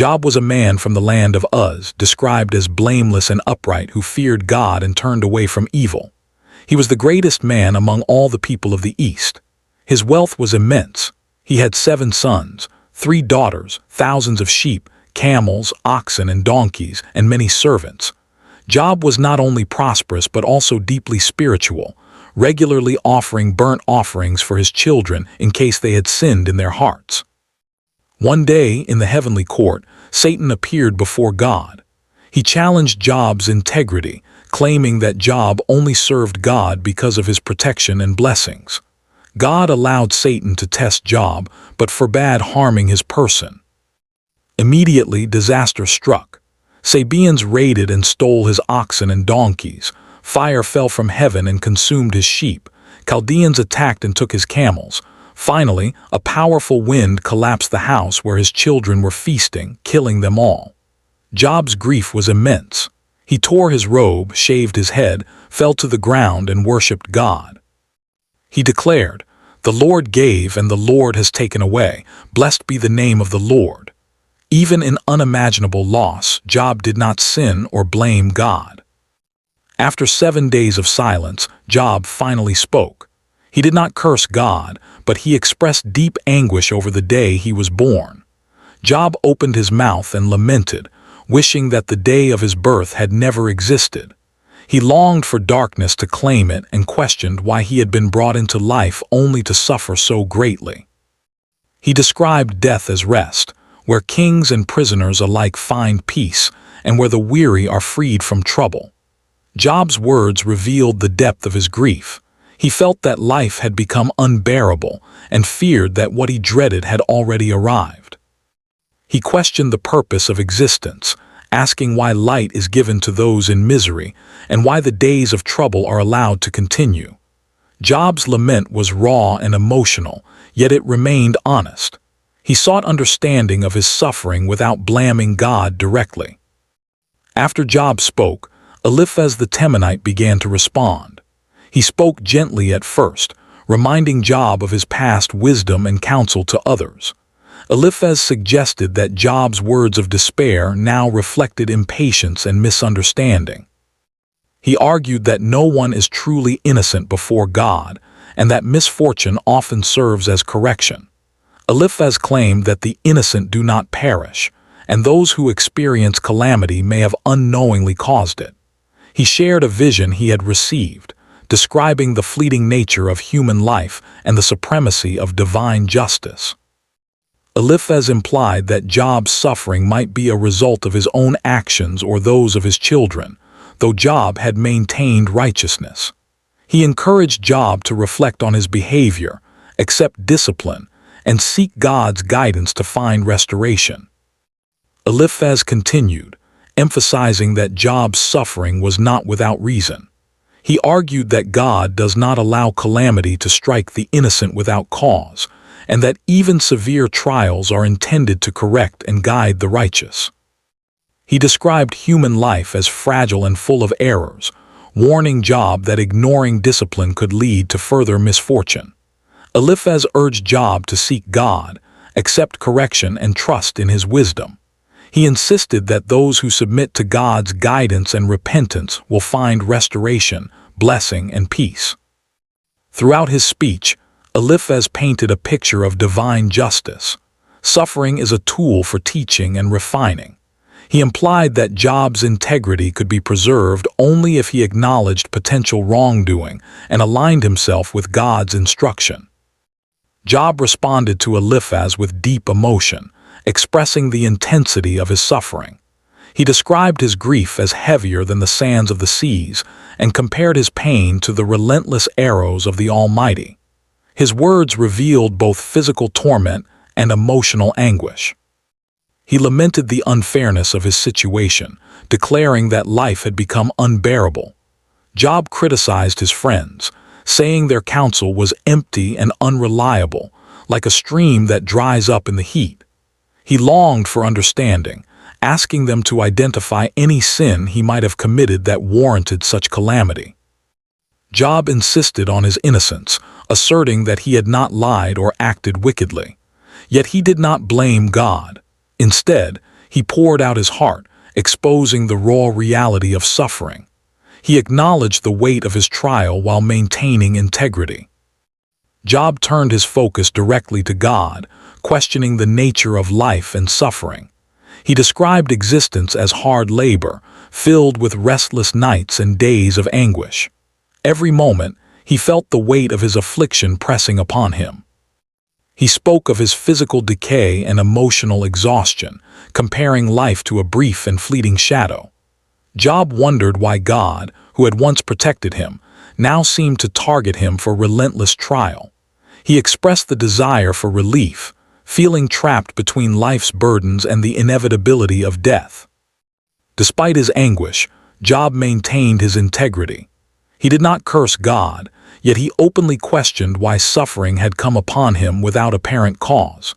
Job was a man from the land of Uz, described as blameless and upright, who feared God and turned away from evil. He was the greatest man among all the people of the East. His wealth was immense. He had 7 sons, 3 daughters, thousands of sheep, camels, oxen, and donkeys, and many servants. Job was not only prosperous but also deeply spiritual, regularly offering burnt offerings for his children in case they had sinned in their hearts. One day, in the heavenly court, Satan appeared before God. He challenged Job's integrity, claiming that Job only served God because of his protection and blessings. God allowed Satan to test Job, but forbade harming his person. Immediately, disaster struck. Sabeans raided and stole his oxen and donkeys. Fire fell from heaven and consumed his sheep. Chaldeans attacked and took his camels. Finally, a powerful wind collapsed the house where his children were feasting, killing them all. Job's grief was immense. He tore his robe, shaved his head, fell to the ground, and worshipped God. He declared, "The Lord gave and the Lord has taken away. Blessed be the name of the Lord." Even in unimaginable loss, Job did not sin or blame God. After 7 days of silence, Job finally spoke. He did not curse God, but he expressed deep anguish over the day he was born. Job opened his mouth and lamented, wishing that the day of his birth had never existed. He longed for darkness to claim it and questioned why he had been brought into life only to suffer so greatly. He described death as rest, where kings and prisoners alike find peace, and where the weary are freed from trouble. Job's words revealed the depth of his grief. He felt that life had become unbearable and feared that what he dreaded had already arrived. He questioned the purpose of existence, asking why light is given to those in misery and why the days of trouble are allowed to continue. Job's lament was raw and emotional, yet it remained honest. He sought understanding of his suffering without blaming God directly. After Job spoke, Eliphaz the Temanite began to respond. He spoke gently at first, reminding Job of his past wisdom and counsel to others. Eliphaz suggested that Job's words of despair now reflected impatience and misunderstanding. He argued that no one is truly innocent before God, and that misfortune often serves as correction. Eliphaz claimed that the innocent do not perish, and those who experience calamity may have unknowingly caused it. He shared a vision he had received, describing the fleeting nature of human life and the supremacy of divine justice. Eliphaz implied that Job's suffering might be a result of his own actions or those of his children, though Job had maintained righteousness. He encouraged Job to reflect on his behavior, accept discipline, and seek God's guidance to find restoration. Eliphaz continued, emphasizing that Job's suffering was not without reason. He argued that God does not allow calamity to strike the innocent without cause, and that even severe trials are intended to correct and guide the righteous. He described human life as fragile and full of errors, warning Job that ignoring discipline could lead to further misfortune. Eliphaz urged Job to seek God, accept correction, and trust in his wisdom. He insisted that those who submit to God's guidance and repentance will find restoration, blessing, and peace. Throughout his speech, Eliphaz painted a picture of divine justice. Suffering is a tool for teaching and refining. He implied that Job's integrity could be preserved only if he acknowledged potential wrongdoing and aligned himself with God's instruction. Job responded to Eliphaz with deep emotion, expressing the intensity of his suffering. He described his grief as heavier than the sands of the seas and compared his pain to the relentless arrows of the Almighty. His words revealed both physical torment and emotional anguish. He lamented the unfairness of his situation, declaring that life had become unbearable. Job criticized his friends, saying their counsel was empty and unreliable, like a stream that dries up in the heat. He longed for understanding, asking them to identify any sin he might have committed that warranted such calamity. Job insisted on his innocence, asserting that he had not lied or acted wickedly. Yet he did not blame God. Instead, He poured out his heart, exposing the raw reality of suffering. He acknowledged the weight of his trial while maintaining integrity. Job turned his focus directly to God, questioning the nature of life and suffering. He described existence as hard labor, filled with restless nights and days of anguish. Every moment, he felt the weight of his affliction pressing upon him. He spoke of his physical decay and emotional exhaustion, comparing life to a brief and fleeting shadow. Job wondered why God, who had once protected him, now seemed to target him for relentless trial. He expressed the desire for relief, feeling trapped between life's burdens and the inevitability of death. Despite his anguish, Job maintained his integrity. He did not curse God, yet he openly questioned why suffering had come upon him without apparent cause.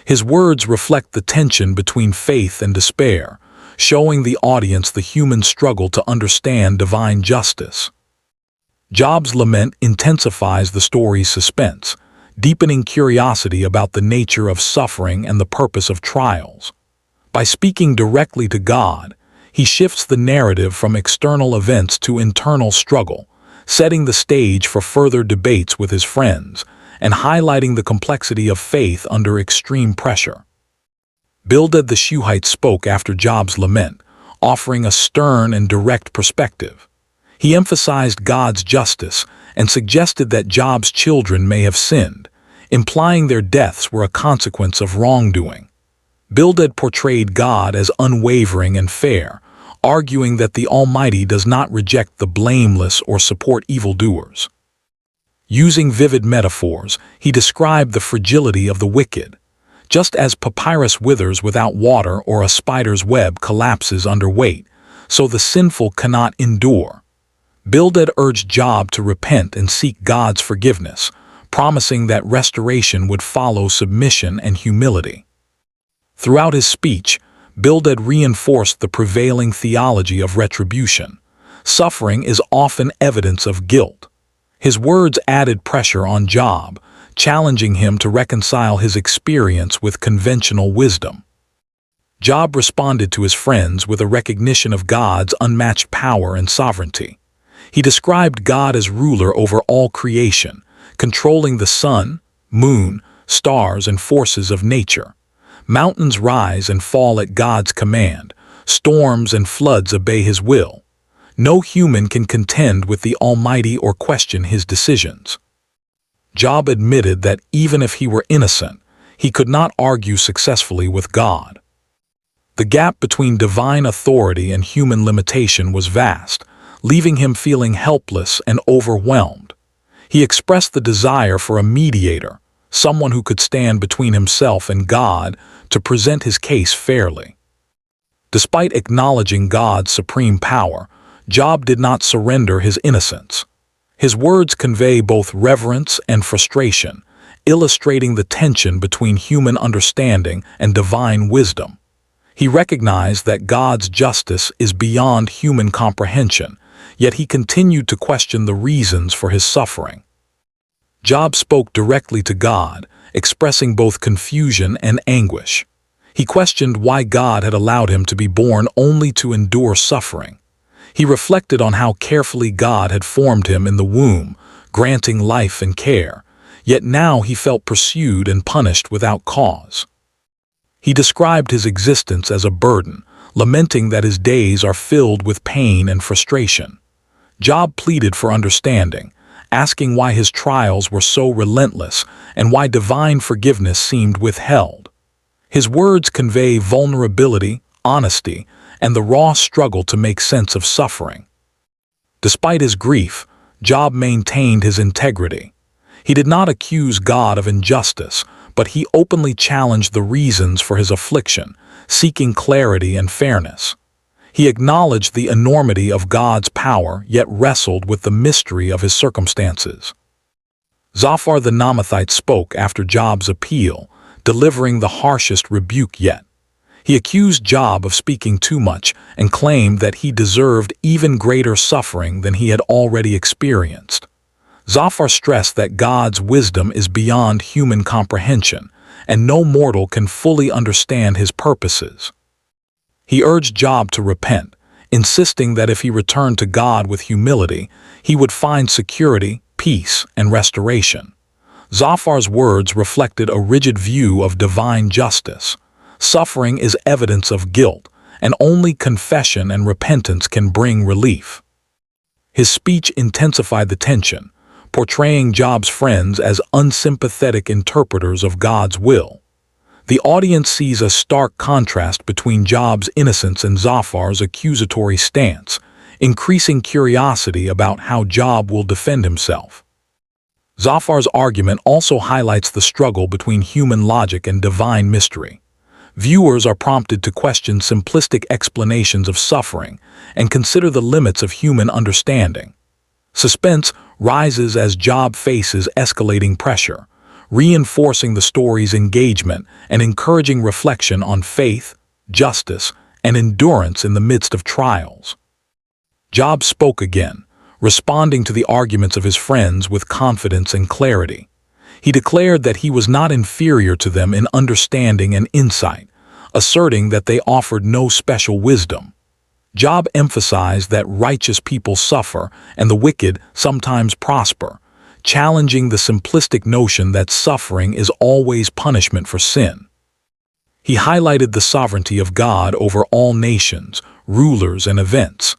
His words reflect the tension between faith and despair, showing the audience the human struggle to understand divine justice. Job's lament intensifies the story's suspense, deepening curiosity about the nature of suffering and the purpose of trials. By speaking directly to God, he shifts the narrative from external events to internal struggle, setting the stage for further debates with his friends and highlighting the complexity of faith under extreme pressure. Bildad the Shuhite spoke after Job's lament, offering a stern and direct perspective. He emphasized God's justice and suggested that Job's children may have sinned, implying their deaths were a consequence of wrongdoing. Bildad portrayed God as unwavering and fair, arguing that the Almighty does not reject the blameless or support evildoers. Using vivid metaphors, he described the fragility of the wicked. Just as papyrus withers without water or a spider's web collapses under weight, so the sinful cannot endure. Bildad urged Job to repent and seek God's forgiveness, promising that restoration would follow submission and humility. Throughout his speech, Bildad reinforced the prevailing theology of retribution. Suffering is often evidence of guilt. His words added pressure on Job, challenging him to reconcile his experience with conventional wisdom. Job responded to his friends with a recognition of God's unmatched power and sovereignty. He described God as ruler over all creation, controlling the sun, moon, stars, and forces of nature. Mountains rise and fall at God's command. Storms and floods obey his will. No human can contend with the Almighty or question his decisions. Job admitted that even if he were innocent, he could not argue successfully with God. The gap between divine authority and human limitation was vast, leaving him feeling helpless and overwhelmed. He expressed the desire for a mediator, someone who could stand between himself and God to present his case fairly. Despite acknowledging God's supreme power, Job did not surrender his innocence. His words convey both reverence and frustration, illustrating the tension between human understanding and divine wisdom. He recognized that God's justice is beyond human comprehension, yet he continued to question the reasons for his suffering. Job spoke directly to God, expressing both confusion and anguish. He questioned why God had allowed him to be born only to endure suffering. He reflected on how carefully God had formed him in the womb, granting life and care, yet now he felt pursued and punished without cause. He described his existence as a burden, lamenting that his days are filled with pain and frustration. Job pleaded for understanding, asking why his trials were so relentless and why divine forgiveness seemed withheld. His words convey vulnerability, honesty, and the raw struggle to make sense of suffering. Despite his grief, Job maintained his integrity. He did not accuse God of injustice, but he openly challenged the reasons for his affliction, seeking clarity and fairness. He acknowledged the enormity of God's power, yet wrestled with the mystery of his circumstances. Zophar the Naamathite spoke after Job's appeal, delivering the harshest rebuke yet. He accused Job of speaking too much and claimed that he deserved even greater suffering than he had already experienced. Zophar stressed that God's wisdom is beyond human comprehension, and no mortal can fully understand his purposes. He urged Job to repent, insisting that if he returned to God with humility, he would find security, peace, and restoration. Zophar's words reflected a rigid view of divine justice. Suffering is evidence of guilt, and only confession and repentance can bring relief. His speech intensified the tension, portraying Job's friends as unsympathetic interpreters of God's will. The audience sees a stark contrast between Job's innocence and Zophar's accusatory stance, increasing curiosity about how Job will defend himself. Zophar's argument also highlights the struggle between human logic and divine mystery. Viewers are prompted to question simplistic explanations of suffering and consider the limits of human understanding. Suspense rises as Job faces escalating pressure, reinforcing the story's engagement and encouraging reflection on faith, justice, and endurance in the midst of trials. Job spoke again, responding to the arguments of his friends with confidence and clarity. He declared that he was not inferior to them in understanding and insight, asserting that they offered no special wisdom. Job emphasized that righteous people suffer and the wicked sometimes prosper, challenging the simplistic notion that suffering is always punishment for sin. He highlighted the sovereignty of God over all nations, rulers, and events.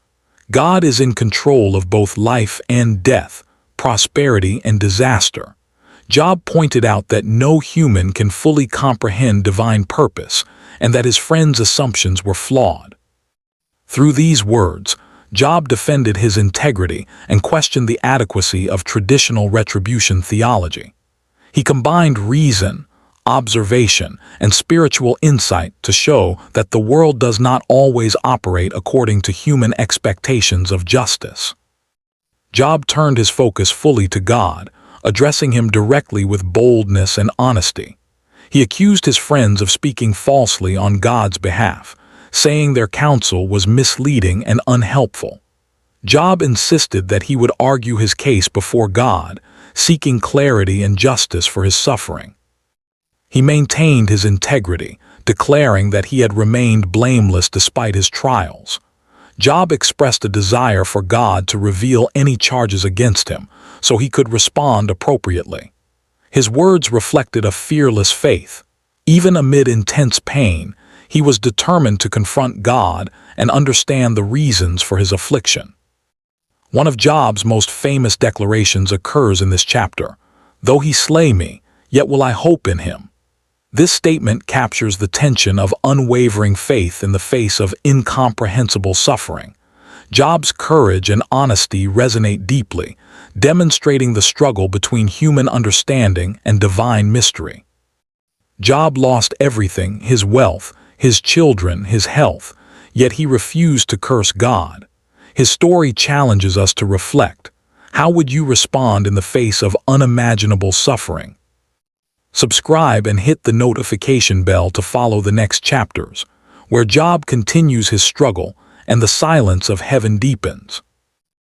God is in control of both life and death, prosperity and disaster. Job pointed out that no human can fully comprehend divine purpose and that his friends' assumptions were flawed. Through these words, Job defended his integrity and questioned the adequacy of traditional retribution theology. He combined reason, observation, and spiritual insight to show that the world does not always operate according to human expectations of justice. Job turned his focus fully to God, addressing him directly with boldness and honesty. He accused his friends of speaking falsely on God's behalf, saying their counsel was misleading and unhelpful. Job insisted that he would argue his case before God, seeking clarity and justice for his suffering. He maintained his integrity, declaring that he had remained blameless despite his trials. Job expressed a desire for God to reveal any charges against him, so he could respond appropriately. His words reflected a fearless faith. Even amid intense pain, he was determined to confront God and understand the reasons for his affliction. One of Job's most famous declarations occurs in this chapter: "Though he slay me, yet will I hope in him." This statement captures the tension of unwavering faith in the face of incomprehensible suffering. Job's courage and honesty resonate deeply, demonstrating the struggle between human understanding and divine mystery. Job lost everything: his wealth, his children, his health, yet he refused to curse God. His story challenges us to reflect. How would you respond in the face of unimaginable suffering? Subscribe and hit the notification bell to follow the next chapters, where Job continues his struggle and the silence of heaven deepens.